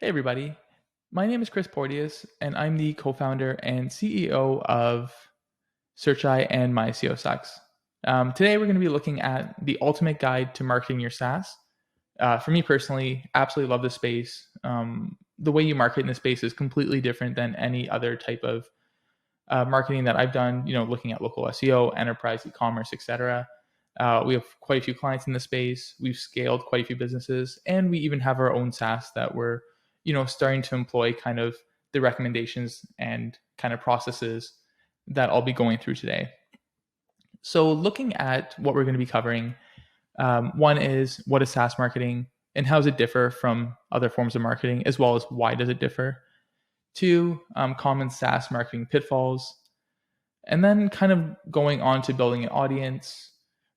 Hey, everybody. My name is Chris Porteous, and I'm the co founder and CEO of SearchEye and My SEO Sucks. Today, we're going to be looking at the ultimate guide to marketing your SaaS. For me personally, absolutely love this space. The way you market in this space is completely different than any other type of marketing that I've done, looking at local SEO, enterprise, e-commerce, etc. We have quite a few clients in the space. We've scaled quite a few businesses, and we even have our own SaaS that we're, starting to employ kind of the recommendations and kind of processes that I'll be going through today. So looking at what we're going to be covering, one is what is SaaS marketing and how does it differ from other forms of marketing, as well as why does it differ? Two, common SaaS marketing pitfalls. And then kind of going on to building an audience,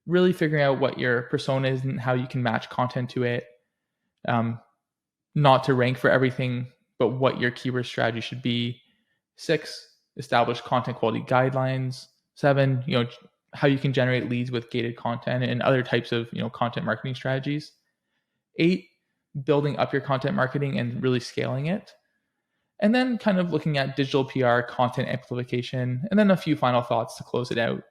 really figuring out what your persona is and how you can match content to it. Not to rank for everything, but what your keyword strategy should be. 6, establish content quality guidelines. 7, how you can generate leads with gated content and other types of, content marketing strategies. 8, building up your content marketing and really scaling it. And then kind of looking at digital PR, content amplification, and then a few final thoughts to close it out.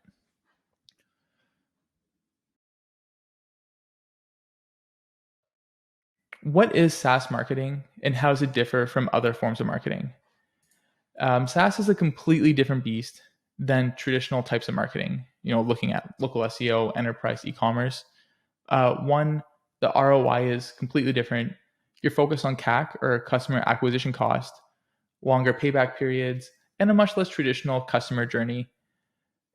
What is SaaS marketing and how does it differ from other forms of marketing? SaaS is a completely different beast than traditional types of marketing, looking at local SEO, enterprise, e-commerce. One, the ROI is completely different. You're focused on CAC, or customer acquisition cost, longer payback periods, and a much less traditional customer journey.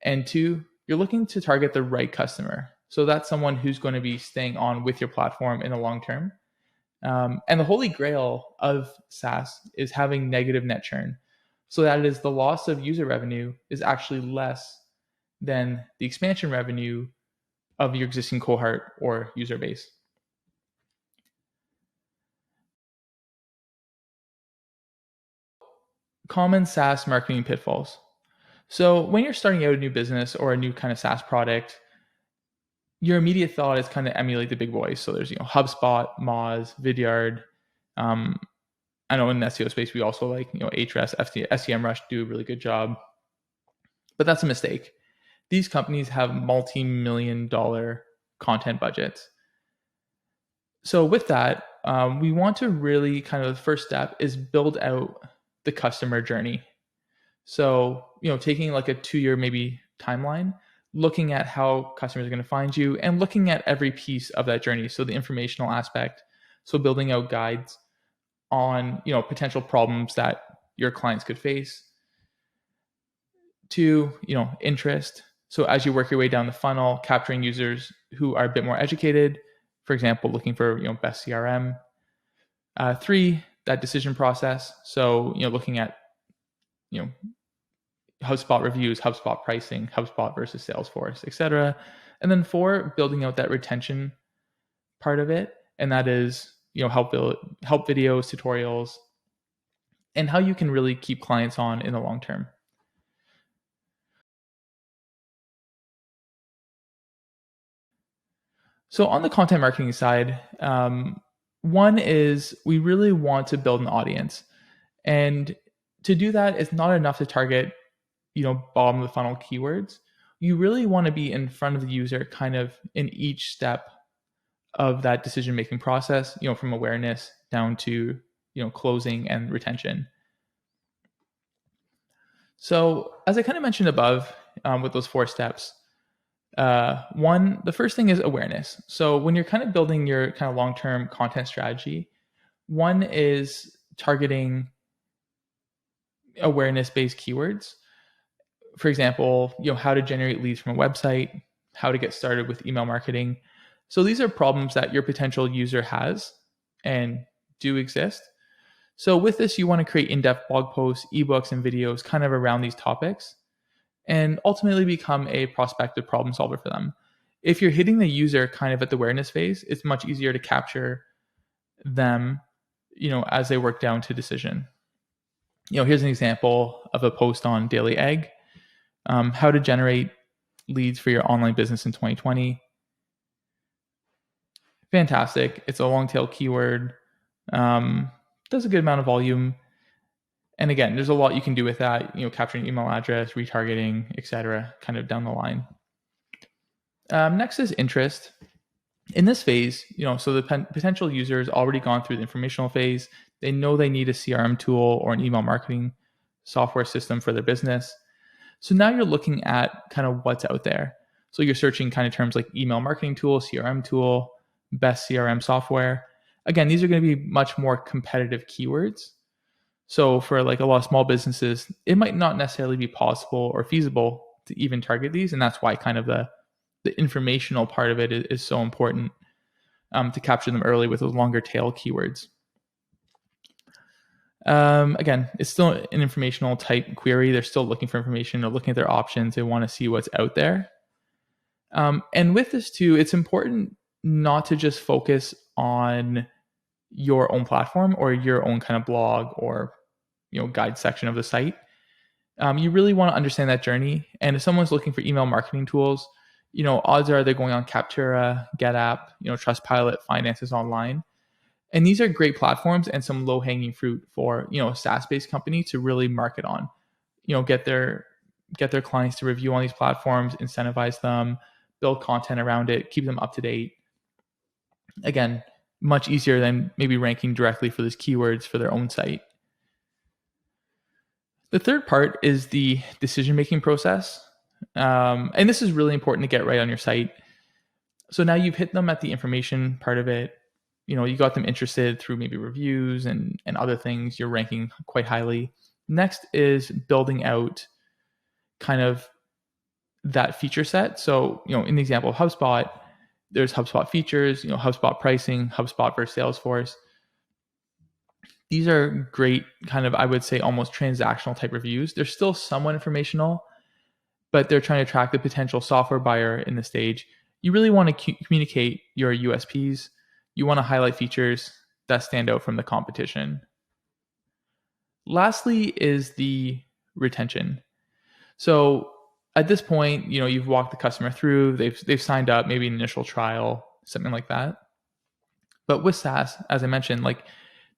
And 2, you're looking to target the right customer. So that's someone who's going to be staying on with your platform in the long term. And the holy grail of SaaS is having negative net churn. So that is the loss of user revenue is actually less than the expansion revenue of your existing cohort or user base. Common SaaS marketing pitfalls. So when you're starting out a new business or a new kind of SaaS product, your immediate thought is kind of emulate the big boys. So there's HubSpot, Moz, Vidyard. I know in the SEO space we also like Ahrefs, SEMrush do a really good job, but that's a mistake. These companies have multi-million-dollar content budgets. So with that, we want to really kind of the first step is build out the customer journey. So taking like a 2-year maybe timeline, looking at how customers are going to find you and looking at every piece of that journey. So the informational aspect, so building out guides on potential problems that your clients could face. 2, interest. So as you work your way down the funnel, capturing users who are a bit more educated, for example, looking for best CRM. 3, that decision process. So looking at HubSpot reviews, HubSpot pricing, HubSpot versus Salesforce, etc. And then 4, building out that retention part of it, and that is help videos, tutorials, and how you can really keep clients on in the long term. So on the content marketing side, one is we really want to build an audience, and to do that, it's not enough to target bottom of the funnel keywords. You really want to be in front of the user kind of in each step of that decision making process, from awareness down to closing and retention. So as I kind of mentioned above, with those 4 steps, one, the first thing is awareness. So when you're kind of building your kind of long-term content strategy, one is targeting awareness-based keywords. For example, how to generate leads from a website, how to get started with email marketing. So these are problems that your potential user has and do exist. So with this, you want to create in-depth blog posts, ebooks, and videos kind of around these topics and ultimately become a prospective problem solver for them. If you're hitting the user kind of at the awareness phase, it's much easier to capture them, as they work down to decision. Here's an example of a post on Daily Egg. How to generate leads for your online business in 2020. Fantastic. It's a long tail keyword. does a good amount of volume. And again, there's a lot you can do with that, capturing email address, retargeting, etc., kind of down the line. Next is interest. In this phase, so the potential user has already gone through the informational phase. They know they need a CRM tool or an email marketing software system for their business. So now you're looking at kind of what's out there. So you're searching kind of terms like email marketing tool, CRM tool, best CRM software. Again, these are going to be much more competitive keywords. So for like a lot of small businesses, it might not necessarily be possible or feasible to even target these. And that's why kind of the informational part of it is so important, to capture them early with those longer tail keywords. Again, it's still an informational type query. They're still looking for information. They're looking at their options. They want to see what's out there. And with this too, it's important not to just focus on your own platform or your own kind of blog or guide section of the site. You really want to understand that journey. And if someone's looking for email marketing tools, odds are they're going on Captura, GetApp, Trustpilot, Finances Online. And these are great platforms and some low-hanging fruit for, a SaaS-based company to really market on. Get their clients to review on these platforms, incentivize them, build content around it, keep them up to date. Again, much easier than maybe ranking directly for these keywords for their own site. The third part is the decision-making process. And this is really important to get right on your site. So now you've hit them at the information part of it. You got them interested through maybe reviews and other things. You're ranking quite highly. Next is building out kind of that feature set. So, in the example of HubSpot, there's HubSpot features, HubSpot pricing, HubSpot versus Salesforce. These are great kind of, I would say, almost transactional type reviews. They're still somewhat informational, but they're trying to attract the potential software buyer in the stage. You really want to communicate your USPs. You want to highlight features that stand out from the competition. Lastly is the retention. So at this point, you've walked the customer through, they've signed up, maybe an initial trial, something like that. But with SaaS, as I mentioned, like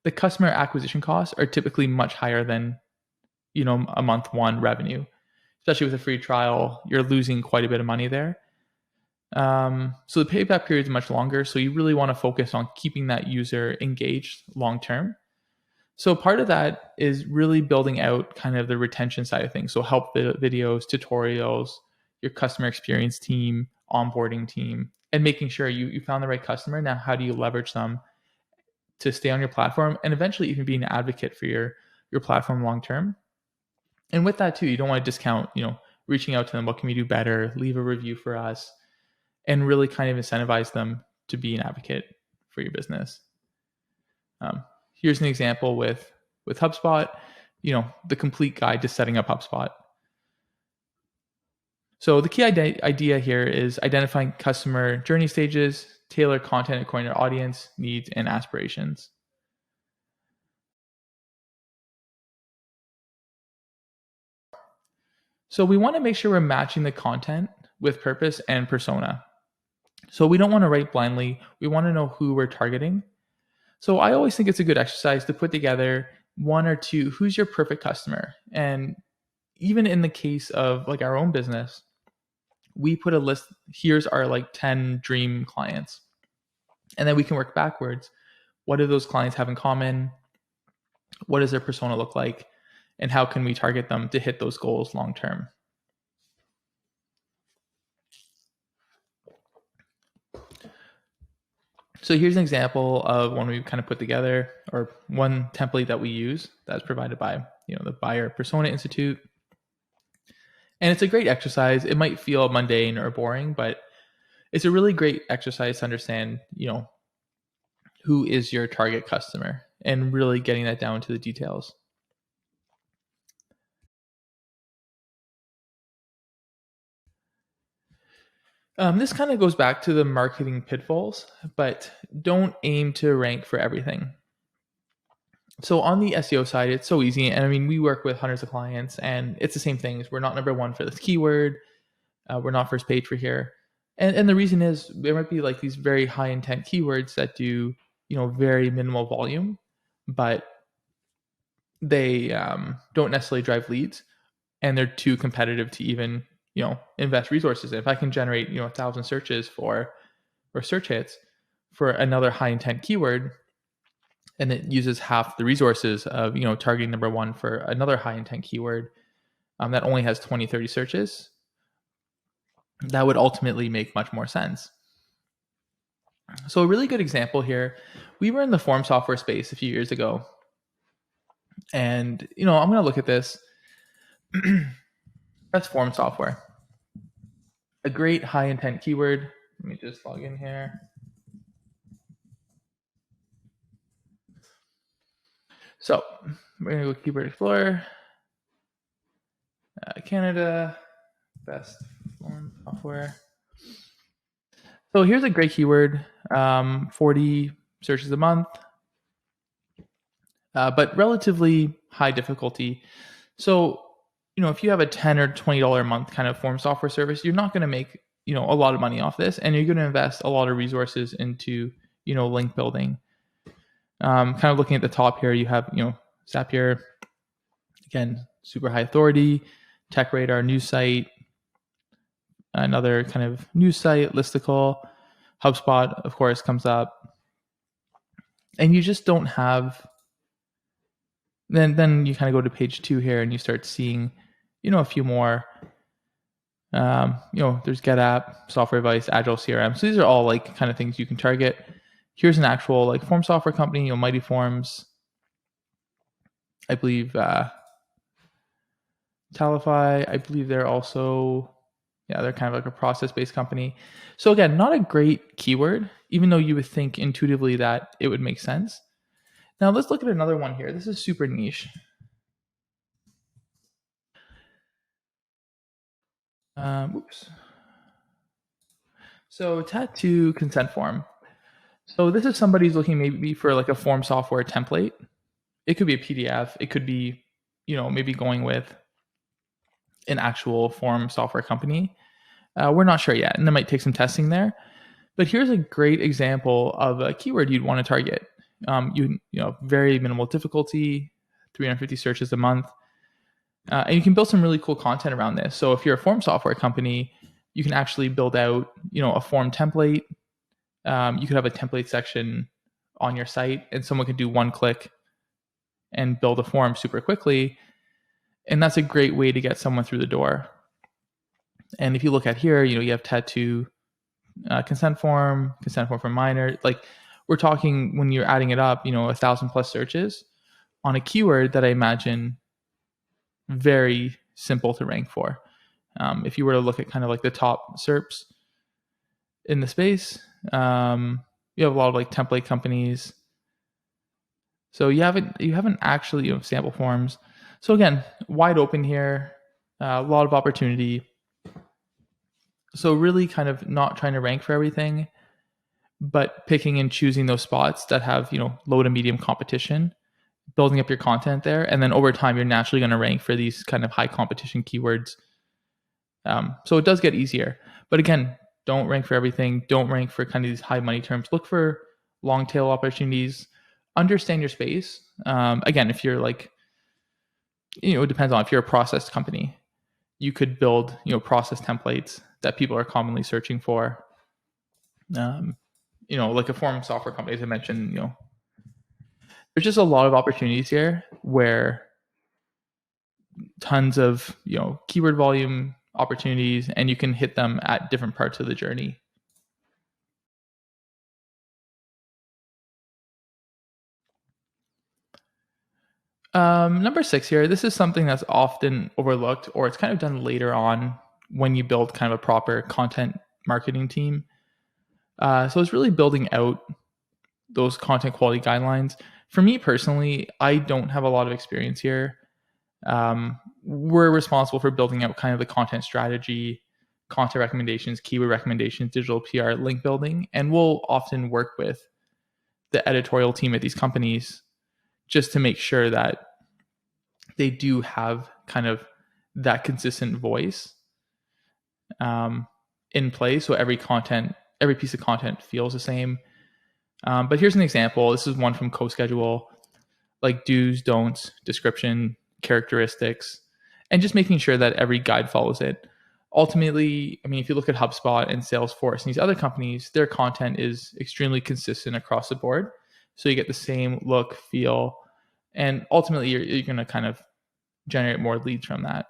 the customer acquisition costs are typically much higher than, a month one revenue. Especially with a free trial, you're losing quite a bit of money there. So the payback period is much longer. So you really want to focus on keeping that user engaged long-term. So part of that is really building out kind of the retention side of things. So help videos, tutorials, your customer experience team, onboarding team, and making sure you found the right customer. Now, how do you leverage them to stay on your platform and eventually even be an advocate for your platform long-term? And with that too, you don't want to discount, reaching out to them. What can we do better? Leave a review for us. And really kind of incentivize them to be an advocate for your business. Here's an example with HubSpot, the complete guide to setting up HubSpot. So the key idea here is identifying customer journey stages, tailor content according to audience needs and aspirations. So we want to make sure we're matching the content with purpose and persona. So we don't want to write blindly. We want to know who we're targeting. So I always think it's a good exercise to put together one or two, who's your perfect customer? And even in the case of like our own business, we put a list, here's our like 10 dream clients. And then we can work backwards. What do those clients have in common? What does their persona look like? And how can we target them to hit those goals long term? So here's an example of one we've kind of put together, or one template that we use that's provided by the Buyer Persona Institute. And it's a great exercise. It might feel mundane or boring, but it's a really great exercise to understand, who is your target customer and really getting that down to the details. This kind of goes back to the marketing pitfalls, but don't aim to rank for everything. So on the SEO side, it's so easy. And I mean, we work with hundreds of clients and it's the same things. We're not number one for this keyword. We're not first page for here. And the reason is there might be like these very high intent keywords that do, very minimal volume, but they don't necessarily drive leads, and they're too competitive to even invest resources in. If I can generate 1,000 searches or search hits for another high intent keyword, and it uses half the resources of targeting number one for another high intent keyword that only has 20-30 searches, that would ultimately make much more sense. So a really good example here, we were in the form software space a few years ago, and I'm going to look at this. That's form software, a great high intent keyword. Let me just log in here. So we're going to go Keyword Explorer, Canada, best form software. So here's a great keyword, 40 searches a month, but relatively high difficulty. So, if you have a $10 or $20 a month kind of form software service, you're not going to make, a lot of money off this, and you're going to invest a lot of resources into, link building. Kind of looking at the top here, you have, Zapier, again, super high authority, TechRadar, news site, another kind of news site, Listicle, HubSpot, of course, comes up. And you just don't have, then you kind of go to page 2 here and you start seeing, a few more. There's GetApp, Software Advice, Agile CRM. So these are all like kind of things you can target. Here's an actual like form software company, Mighty Forms. I believe Talify. I believe they're also, they're kind of like a process-based company. So again, not a great keyword, even though you would think intuitively that it would make sense. Now let's look at another one here. This is super niche. Oops. So tattoo consent form. So this is somebody who's looking maybe for like a form software template. It could be a PDF. It could be, maybe going with an actual form software company. We're not sure yet, and it might take some testing there. But here's a great example of a keyword you'd want to target. Very minimal difficulty, 350 searches a month. And you can build some really cool content around this. So if you're a form software company, you can actually build out, a form template. You could have a template section on your site, and someone could do one click and build a form super quickly. And that's a great way to get someone through the door. And if you look at here, you have tattoo consent form for minor. Like we're talking, when you're adding it up, 1,000+ searches on a keyword that I imagine very simple to rank for. If you were to look at kind of like the top SERPs in the space, you have a lot of like template companies. So you haven't actually sample forms. So again, wide open here, a lot of opportunity. So really kind of not trying to rank for everything, but picking and choosing those spots that have low to medium competition, building up your content there, and then over time you're naturally going to rank for these kind of high competition keywords. So it does get easier, but again, don't rank for everything. Don't rank for kind of these high money terms. Look for long tail opportunities. Understand your space. Again, if you're like, it depends on if you're a process company, you could build process templates that people are commonly searching for. Like a form software company, as I mentioned, there's just a lot of opportunities here where tons of keyword volume opportunities, and you can hit them at different parts of the journey. Number 6 here, this is something that's often overlooked, or it's kind of done later on when you build kind of a proper content marketing team. So it's really building out those content quality guidelines. For me personally, I don't have a lot of experience here. We're responsible for building out kind of the content strategy, content recommendations, keyword recommendations, digital PR, link building, and we'll often work with the editorial team at these companies just to make sure that they do have kind of that consistent voice in place, so every piece of content feels the same. But here's an example. This is one from CoSchedule. like do's, don'ts, description, characteristics, and just making sure that every guide follows it. Ultimately, I mean, if you look at HubSpot and Salesforce and these other companies, their content is extremely consistent across the board. So you get the same look, feel, and ultimately you're going to kind of generate more leads from that.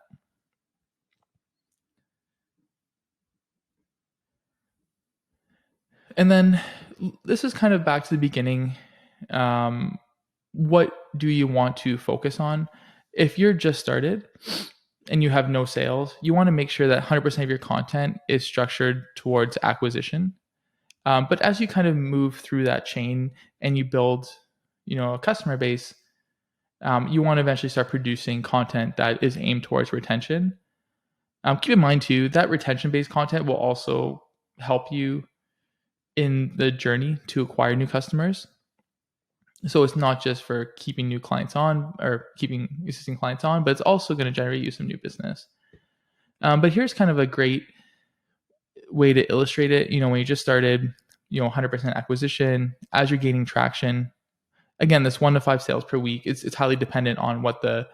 And then this is kind of back to the beginning. What do you want to focus on? If you're just started and you have no sales, you want to make sure that 100% of your content is structured towards acquisition. But as you kind of move through that chain and you build, a customer base, you want to eventually start producing content that is aimed towards retention. Keep in mind too, that retention-based content will also help you in the journey to acquire new customers. So it's not just for keeping new clients on or keeping existing clients on, but it's also going to generate you some new business. But here's kind of a great way to illustrate it. When you just started, 100% acquisition, as you're gaining traction, again, this 1 to 5 sales per week, it's highly dependent on what the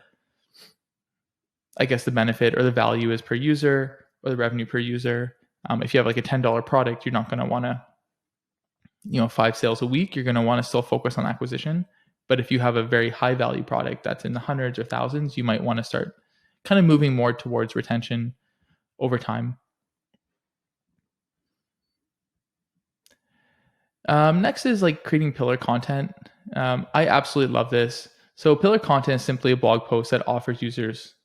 benefit or the value is per user or the revenue per user. If you have like a $10 product, you're not going to want to, 5 sales a week. You're going to want to still focus on acquisition. But if you have a very high value product that's in the hundreds or thousands, you might want to start kind of moving more towards retention over time. Next is like creating pillar content. I absolutely love this. So pillar content is simply a blog post that offers users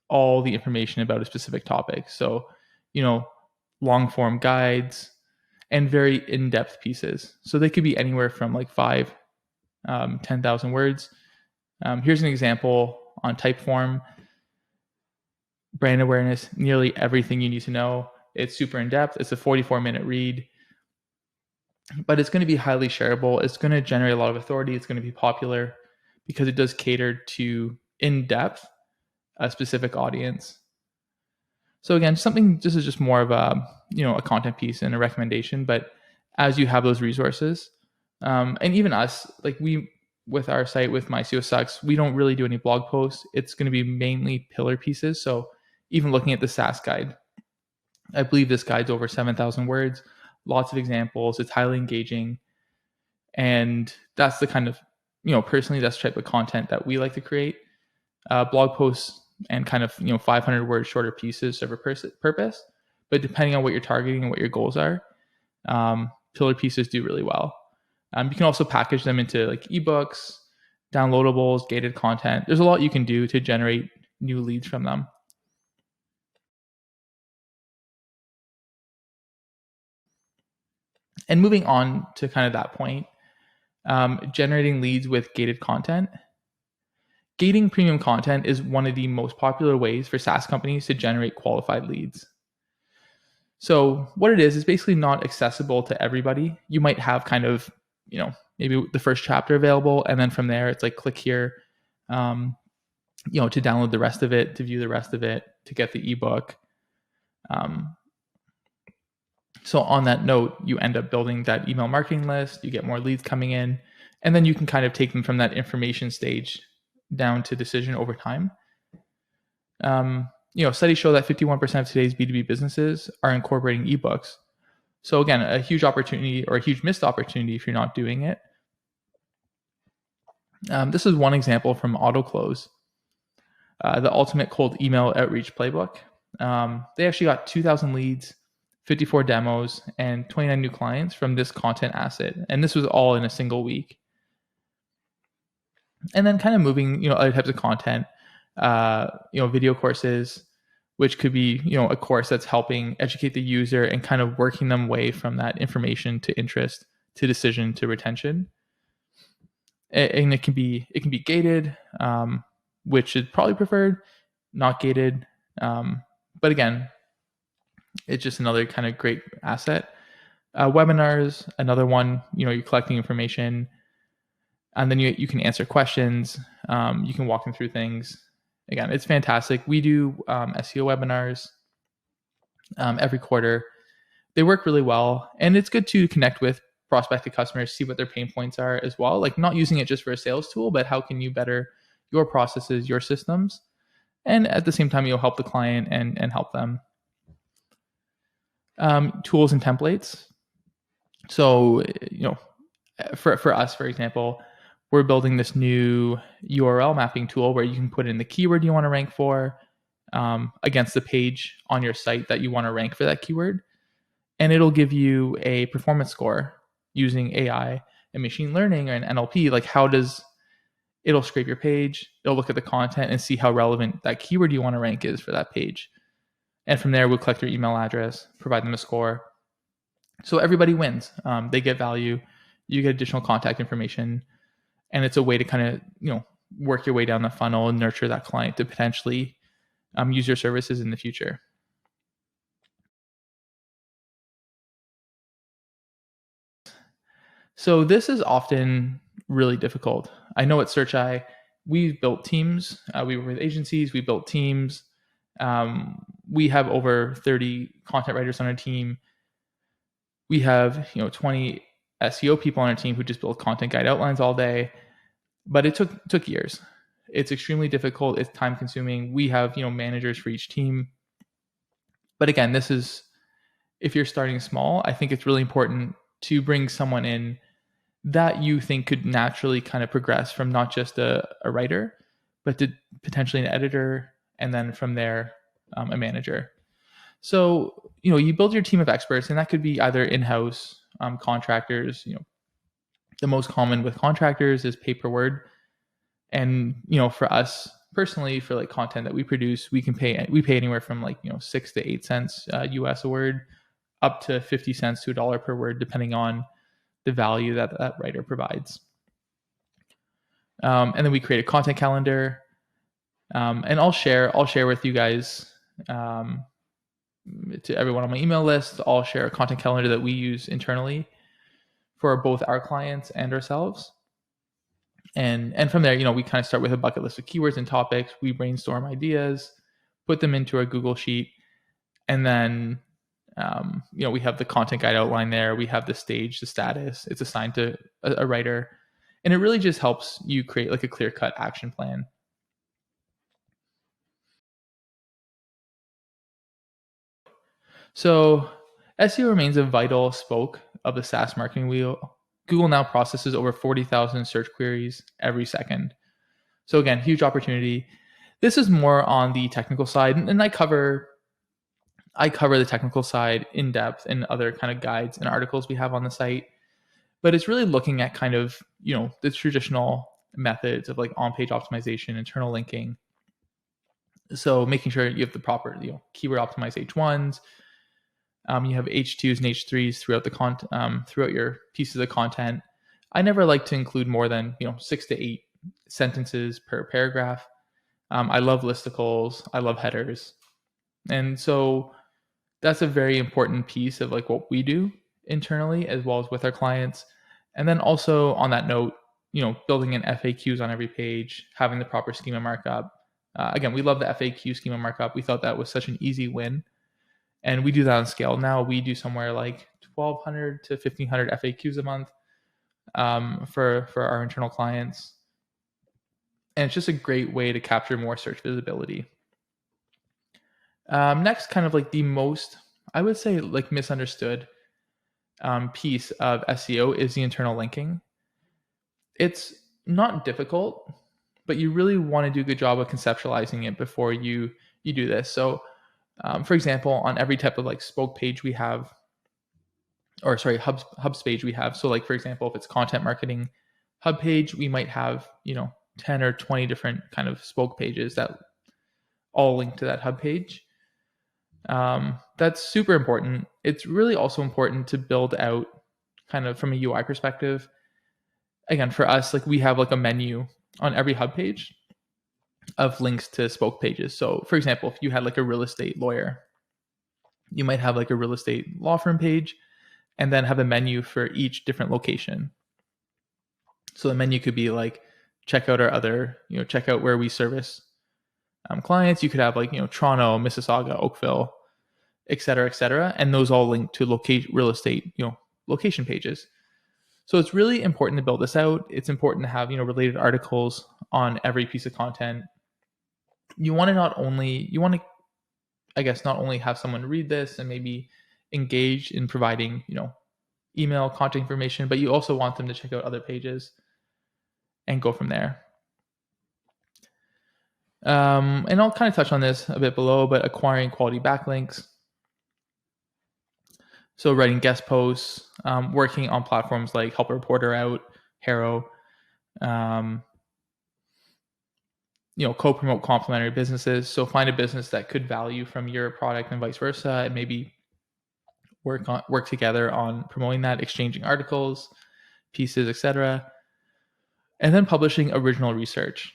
all the information about a specific topic. So, long form guides and very in-depth pieces. So they could be anywhere from like 5, 10,000 words. Here's an example on Typeform. Brand awareness, nearly everything you need to know. It's super in-depth. It's a 44-minute read, but it's going to be highly shareable. It's going to generate a lot of authority. It's going to be popular because it does cater to in-depth a specific audience. So again, this is just more of a content piece and a recommendation. But as you have those resources, and even us, like with our site, with My SEO Sucks, we don't really do any blog posts. It's going to be mainly pillar pieces. So even looking at the SaaS guide, I believe this guide's over 7,000 words, lots of examples. It's highly engaging. And that's the kind of, personally, that's the type of content that we like to create. Blog posts and kind of 500 word shorter pieces serve a purpose, but depending on what you're targeting and what your goals are, pillar pieces do really well. You can also package them into like ebooks, downloadables, gated content. There's a lot you can do to generate new leads from them. And moving on to kind of that point, generating leads with gated content. Gating premium content is one of the most popular ways for SaaS companies to generate qualified leads. So what it is basically not accessible to everybody. You might have kind of, maybe the first chapter available, and then from there it's like click here, to download the rest of it, to view the rest of it, to get the ebook. So on that note, you end up building that email marketing list, you get more leads coming in, and then you can kind of take them from that information stage down to decision over time. Studies show that 51% of today's B2B businesses are incorporating ebooks. So again, a huge opportunity or a huge missed opportunity if you're not doing it. This is one example from AutoClose, the ultimate cold email outreach playbook. They actually got 2,000 leads, 54 demos, and 29 new clients from this content asset. And this was all in a single week. And then kind of moving, other types of content, video courses, which could be, a course that's helping educate the user and kind of working them away from that information to interest, to decision, to retention. And it can be gated, which is probably preferred, not gated. But again, it's just another kind of great asset. Webinars, another one, you're collecting information, and then you can answer questions. You can walk them through things. Again, it's fantastic. We do SEO webinars every quarter. They work really well, and it's good to connect with prospective customers, see what their pain points are as well. Like not using it just for a sales tool, but how can you better your processes, your systems, and at the same time you'll help the client and help them. Tools and templates. So for us, for example, we're building this new URL mapping tool where you can put in the keyword you want to rank for against the page on your site that you want to rank for that keyword. And it'll give you a performance score using AI and machine learning or an NLP. Like it'll scrape your page, it'll look at the content and see how relevant that keyword you want to rank is for that page. And from there, we'll collect their email address, provide them a score. So everybody wins. They get value, you get additional contact information, and it's a way to kind of work your way down the funnel and nurture that client to potentially use your services in the future. So this is often really difficult. I know at SearchEye, we've built teams. We work with agencies. We built teams. We have over 30 content writers on our team. We have 20 SEO people on our team who just build content guide outlines all day. But it took years. It's extremely difficult. It's time consuming. We have managers for each team. But again, this is, if you're starting small, I think it's really important to bring someone in that you think could naturally kind of progress from not just a writer, but to potentially an editor, and then from there, a manager. So, you build your team of experts, and that could be either in-house contractors. The most common with contractors is pay per word. And, for us personally, for like content that we produce, we pay anywhere from 6 to 8 cents US a word, up to 50 cents to $1 per word, depending on the value that writer provides. And then we create a content calendar. And I'll share with you guys, to everyone on my email list, I'll share a content calendar that we use internally for both our clients and ourselves. And from there, we kind of start with a bucket list of keywords and topics. We brainstorm ideas, put them into our Google Sheet, and then we have the content guide outline there. We have the stage, the status. It's assigned to a writer, and it really just helps you create like a clear-cut action plan. So SEO remains a vital spoke of the SaaS marketing wheel. Google now processes over 40,000 search queries every second. So again, huge opportunity. This is more on the technical side, and I cover the technical side in depth in other kind of guides and articles we have on the site. But it's really looking at kind of, the traditional methods of like on-page optimization, internal linking. So making sure you have the proper, keyword optimized H1s. You have H2s and H3s throughout your pieces of content. I never like to include more than 6 to 8 sentences per paragraph. I love listicles. I love headers, and so that's a very important piece of like what we do internally as well as with our clients. And then also on that note, building in FAQs on every page, having the proper schema markup. Again, we love the FAQ schema markup. We thought that was such an easy win. And we do that on scale. Now we do somewhere like 1,200 to 1,500 FAQs a month for our internal clients. And it's just a great way to capture more search visibility. Next, kind of like the most, I would say, like misunderstood piece of SEO is the internal linking. It's not difficult, but you really want to do a good job of conceptualizing it before you do this. So for example, on every type of like spoke page we have, hubs page we have. So like, for example, if it's content marketing hub page, we might have, 10 or 20 different kind of spoke pages that all link to that hub page. That's super important. It's really also important to build out kind of from a UI perspective. Again, for us, like we have like a menu on every hub page of links to spoke pages. So for example, if you had like a real estate lawyer, you might have like a real estate law firm page and then have a menu for each different location. So the menu could be like, check out our other, check out where we service clients. You could have like, Toronto, Mississauga, Oakville, et cetera, et cetera. And those all link to real estate, location pages. So it's really important to build this out. It's important to have, related articles on every piece of content. You want to not only have someone read this and maybe engage in providing, email contact information, but you also want them to check out other pages and go from there. And I'll kind of touch on this a bit below, but acquiring quality backlinks. So writing guest posts, working on platforms like Help a Reporter Out, Harrow, co-promote complementary businesses. So find a business that could value from your product and vice versa, and maybe work together on promoting that, exchanging articles, pieces, etc. And then publishing original research.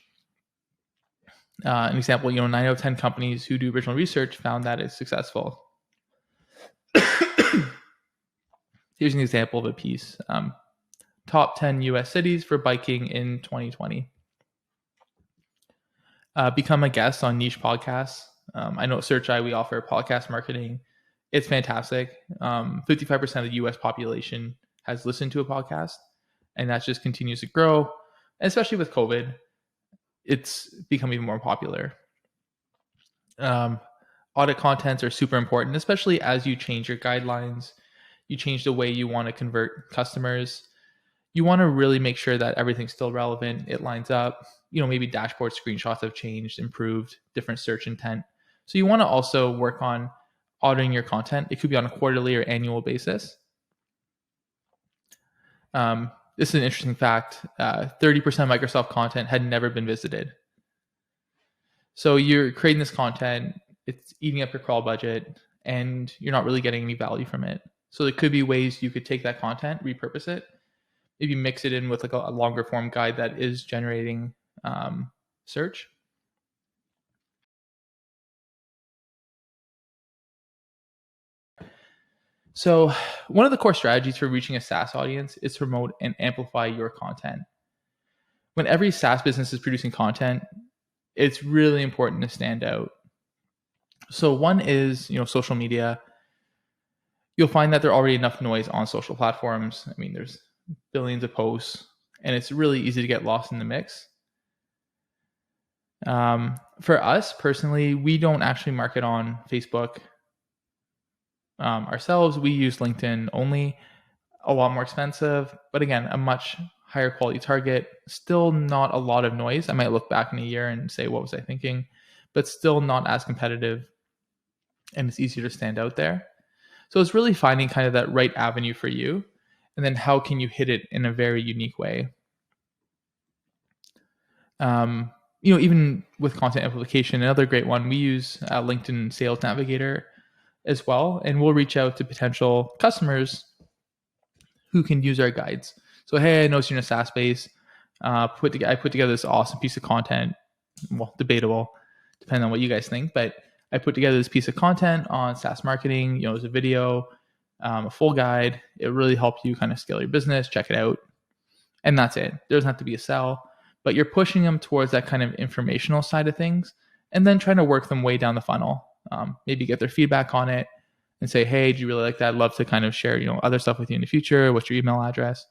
An example, 9 out of 10 companies who do original research found that it's successful. Here's an example of a piece. Top 10 US cities for biking in 2020. Become a guest on niche podcasts. I know at SearchEye we offer podcast marketing. It's fantastic. 55% of the US population has listened to a podcast, and that just continues to grow. And especially with COVID, it's become even more popular. Audit contents are super important, especially as you change your guidelines, you change the way you want to convert customers. You want to really make sure that everything's still relevant, it lines up. Maybe dashboard screenshots have changed, improved, different search intent. So you want to also work on auditing your content. It could be on a quarterly or annual basis. This is an interesting fact. 30% of Microsoft content had never been visited. So you're creating this content, it's eating up your crawl budget, and you're not really getting any value from it. So there could be ways you could take that content, repurpose it, maybe mix it in with like a longer form guide that is generating search. So one of the core strategies for reaching a SaaS audience is to promote and amplify your content. When every SaaS business is producing content, it's really important to stand out. So one is, social media. You'll find that there are already enough noise on social platforms. I mean, there's billions of posts, and it's really easy to get lost in the mix. For us personally, we don't actually market on Facebook ourselves. We use LinkedIn only, a lot more expensive, but again, a much higher quality target. Still not a lot of noise. I might look back in a year and say, what was I thinking? But still not as competitive, and it's easier to stand out there. So it's really finding kind of that right avenue for you, and then how can you hit it in a very unique way. Even with content amplification, another great one, we use LinkedIn Sales Navigator as well, and we'll reach out to potential customers who can use our guides. So, hey, I noticed you're in a SaaS space. I put together this awesome piece of content. Well, debatable, depending on what you guys think, but I put together this piece of content on SaaS marketing. It's a video, a full guide. It really helped you kind of scale your business. Check it out, and that's it. There doesn't have to be a sell, but you're pushing them towards that kind of informational side of things, and then trying to work them way down the funnel. Maybe get their feedback on it and say, hey, do you really like that? I'd love to kind of share, other stuff with you in the future. What's your email address?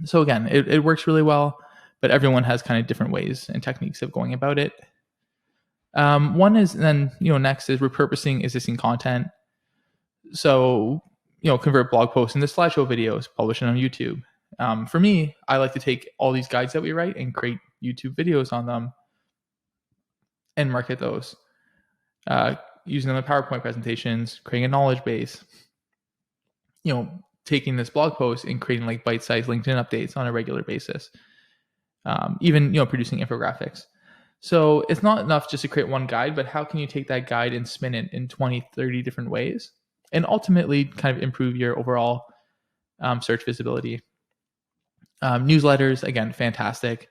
So again, it works really well, but everyone has kind of different ways and techniques of going about it. One is then, next is repurposing existing content. So, convert blog posts into slideshow videos, publish it on YouTube. For me, I like to take all these guides that we write and create YouTube videos on them and market those. Using them in PowerPoint presentations, creating a knowledge base, taking this blog post and creating like bite-sized LinkedIn updates on a regular basis. Even, producing infographics. So it's not enough just to create one guide, but how can you take that guide and spin it in 20, 30 different ways and ultimately kind of improve your overall search visibility. Newsletters, again, fantastic.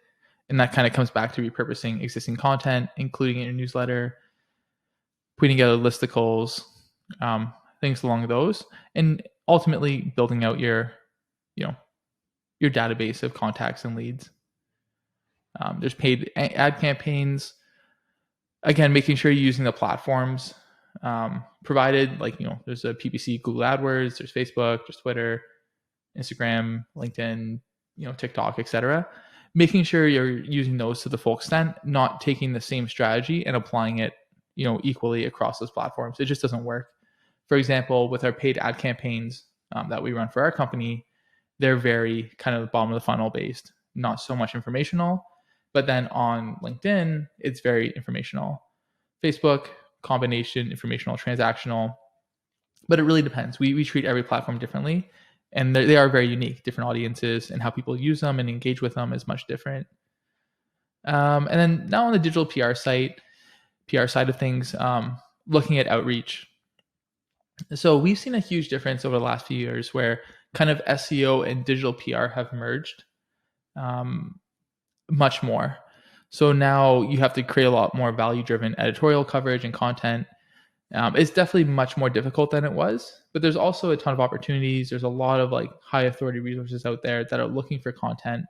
And that kind of comes back to repurposing existing content, including in your newsletter, putting together listicles, things along those, and ultimately building out your database of contacts and leads. There's paid ad campaigns. Again, making sure you're using the platforms provided, there's a PPC, Google AdWords, there's Facebook, there's Twitter, Instagram, LinkedIn, TikTok, etc. Making sure you're using those to the full extent, not taking the same strategy and applying it, equally across those platforms. It just doesn't work. For example, with our paid ad campaigns that we run for our company, they're very kind of bottom of the funnel based, not so much informational. But then on LinkedIn, it's very informational. Facebook, combination, informational, transactional. But it really depends. We treat every platform differently, and they are very unique. Different audiences, and how people use them and engage with them is much different. And then now on the digital PR side of things, looking at outreach. So we've seen a huge difference over the last few years where kind of SEO and digital PR have merged much more. So now you have to create a lot more value-driven editorial coverage and content. It's definitely much more difficult than it was, but there's also a ton of opportunities. There's a lot of like high authority resources out there that are looking for content.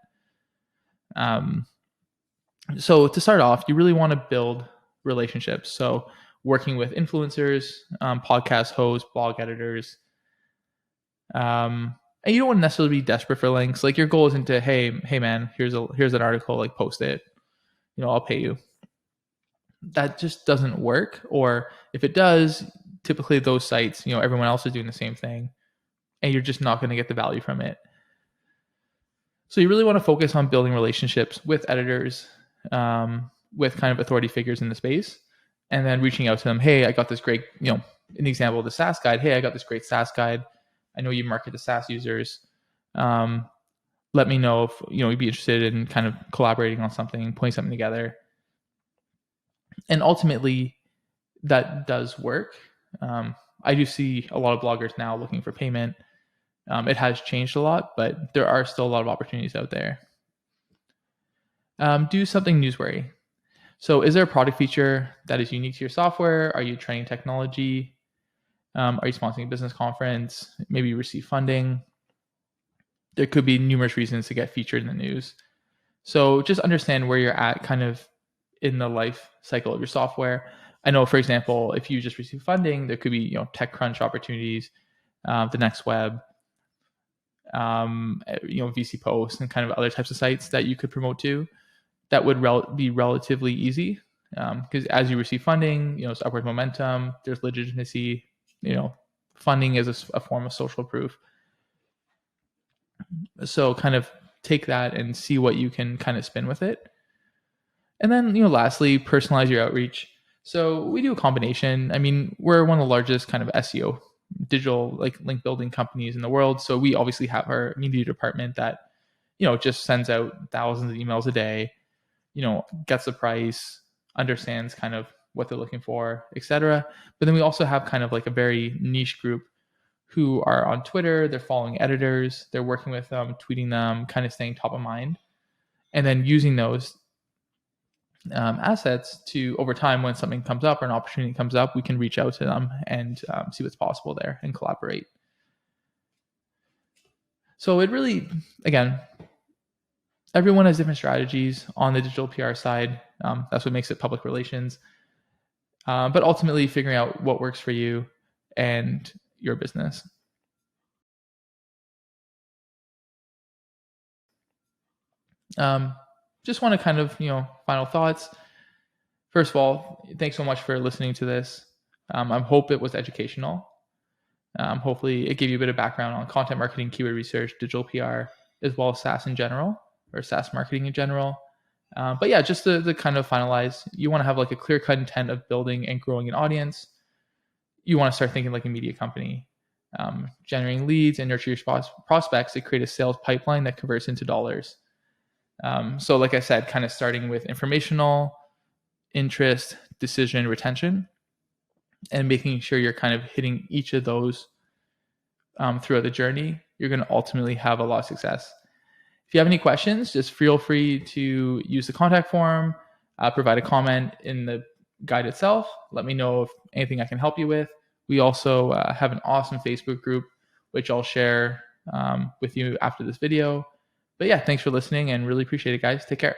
So to start off, you really want to build relationships. So working with influencers, podcast hosts, blog editors. And you don't want to necessarily be desperate for links. Like your goal isn't to, hey man, here's an article, like post it, I'll pay you. That just doesn't work. Or if it does, typically those sites, everyone else is doing the same thing, and you're just not going to get the value from it. So you really want to focus on building relationships with editors, with kind of authority figures in the space, and then reaching out to them. Hey, I got this great, an example of the SaaS guide. Hey, I got this great SaaS guide. I know you market to SaaS users. Let me know if, you'd be interested in kind of collaborating on something, putting something together. And ultimately, that does work. I do see a lot of bloggers now looking for payment. It has changed a lot, but there are still a lot of opportunities out there. Do something newsworthy. So is there a product feature that is unique to your software? Are you trending technology? Are you sponsoring a business conference? Maybe you receive funding. There could be numerous reasons to get featured in the news. So just understand where you're at kind of in the life cycle of your software. I know, for example, if you just receive funding, there could be, TechCrunch opportunities, the Next Web, VC Post, and kind of other types of sites that you could promote to. That would be relatively easy because as you receive funding, it's upward momentum, there's legitimacy, funding is a form of social proof. So kind of take that and see what you can kind of spin with it. And then, lastly, personalize your outreach. So we do a combination. I mean, we're one of the largest kind of SEO, digital like link building companies in the world. So we obviously have our media department that, just sends out thousands of emails a day, gets the price, understands kind of what they're looking for, etc. But then we also have kind of like a very niche group who are on Twitter. They're following editors. They're working with them, tweeting them, kind of staying top of mind, and then using those assets to, over time, when something comes up or an opportunity comes up, we can reach out to them and see what's possible there and collaborate. So it really, again, everyone has different strategies on the digital PR side. That's what makes it public relations. But ultimately figuring out what works for you and your business. Just want to kind of, final thoughts. First of all, thanks so much for listening to this. I hope it was educational. Hopefully it gave you a bit of background on content marketing, keyword research, digital PR, as well as SaaS in general, or SaaS marketing in general. But yeah, just to kind of finalize, you want to have like a clear-cut intent of building and growing an audience. You want to start thinking like a media company, generating leads and nurture your prospects to create a sales pipeline that converts into dollars. So like I said, kind of starting with informational, interest, decision, retention, and making sure you're kind of hitting each of those throughout the journey, you're going to ultimately have a lot of success. If you have any questions, just feel free to use the contact form, provide a comment in the guide itself. Let me know if anything I can help you with. We also have an awesome Facebook group, which I'll share with you after this video. But yeah, thanks for listening and really appreciate it, guys. Take care.